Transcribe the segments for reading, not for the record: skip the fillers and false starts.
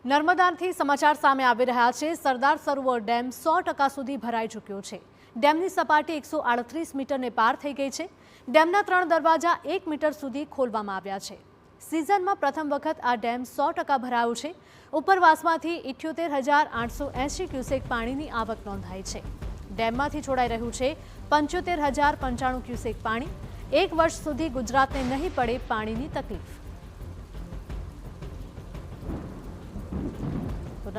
નર્મદાથી સમાચાર સામે આવી રહ્યા છે। સરદાર સરોવર ડેમ 100% સુધી ભરાઈ ચૂક્યો છે। ડેમની સપાટી 138 મીટરને પાર થઈ ગઈ છે। ડેમના 3 દરવાજા 1 મીટર સુધી ખોલવામાં આવ્યા છે। સિઝનમાં પ્રથમ વખત આ ડેમ 100% ભરાયો છે। ઉપરવાસમાંથી 78,880 ક્યુસેક પાણીની આવક નોંધાઈ છે। ડેમમાંથી છોડાઈ રહ્યું છે 75,095 ક્યુસેક પાણી। 1 વર્ષ સુધી ગુજરાતને નહીં પડે પાણીની તકલીફ।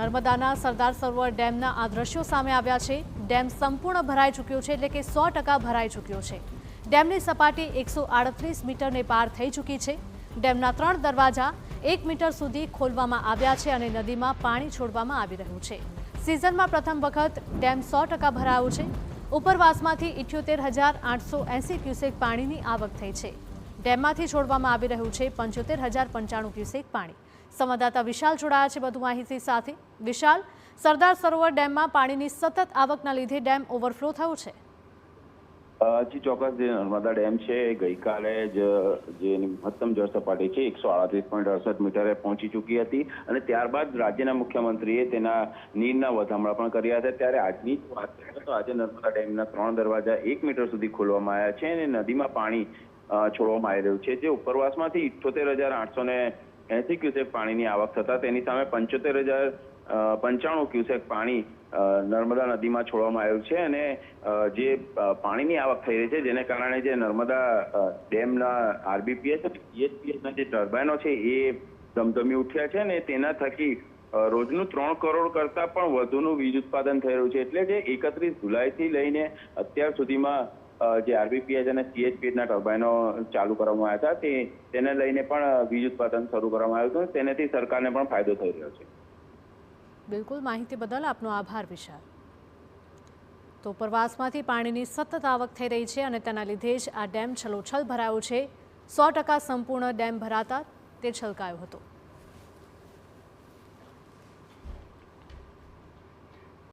નર્મદાના સરદાર સરોવર ડેમના આ દ્રશ્યો સામે આવ્યા છે। ડેમ સંપૂર્ણ ભરાઈ ચૂક્યો છે, એટલે કે 100% ભરાઈ ચૂક્યો છે। ડેમની સપાટી 138 મીટરને પાર થઈ ચૂકી છે। ડેમના 3 દરવાજા 1 મીટર સુધી ખોલવામાં આવ્યા છે અને નદીમાં પાણી છોડવામાં આવી રહ્યું છે। સિઝનમાં પ્રથમ વખત ડેમ 100% ભરાયો છે। ઉપરવાસમાંથી 78,880 ક્યુસેક પાણીની આવક થઈ છે। ડેમમાંથી છોડવામાં આવી રહ્યું છે 75,095 ક્યુસેક પાણી। સંવાદદાતા વિશાલ જોડાયા છે વધુ માહિતી સાથે। વિશાલ, સરદાર સરોવર ડેમમાં પાણીની સતત આવકના લીધે ડેમ ઓવરફ્લો થયો છે। જી ચોક્કસ, જે નર્મદા ડેમ છે એ ગઈકાલે જ જેની મહત્તમ જળ સપાટી છે 138.68 મીટરે પહોંચી ચૂકી હતી અને ત્યારબાદ રાજ્યના મુખ્યમંત્રીએ તેના નીરના વધામણા પણ કર્યા હતા। ત્યારે આજની વાત કરીએ તો આજે નર્મદા ડેમના 3 દરવાજા 1 મીટર સુધી ખોલવામાં આવ્યા છે અને નદીમાં પાણી છોડવામાં આવી રહ્યું છે। જે ઉપરવાસમાંથી 78,880 ક્યુસેક પાણીની આવક થતા તેની સામે 75,095 ક્યુસેક પાણી નર્મદા નદીમાં છોડવામાં આવ્યું છે અને જે પાણીની આવક થઈ રહી છે જેને કારણે જે નર્મદા ડેમના આરબીપીએસ અને સીએચપીએસના જે ટર્બાઇનો છે એ ધમધમી ઉઠ્યા છે અને તેના થકી રોજનું 3 કરોડ કરતાં પણ વધુનું વીજ ઉત્પાદન થઈ રહ્યું છે। એટલે જે 31 જુલાઈથી લઈને અત્યાર સુધીમાં જે આરબીપીએસ અને સીએચપીએસના ટર્બાઇનો ચાલુ કરવામાં આવ્યા હતા તેને લઈને પણ વીજ ઉત્પાદન શરૂ કરવામાં આવ્યું હતું। તેનાથી સરકારને પણ ફાયદો થઈ રહ્યો છે। બિલકુલ, માહિતી બદલ આપનો આભાર વિશાલ। તો ઉપરવાસમાંથી પાણીની સતત આવક થઈ રહી છે અને તેના લીધે જ આ ડેમ છલોછલ ભરાયો છે। 100% સંપૂર્ણ ડેમ ભરાતા તે છલકાયો હતો।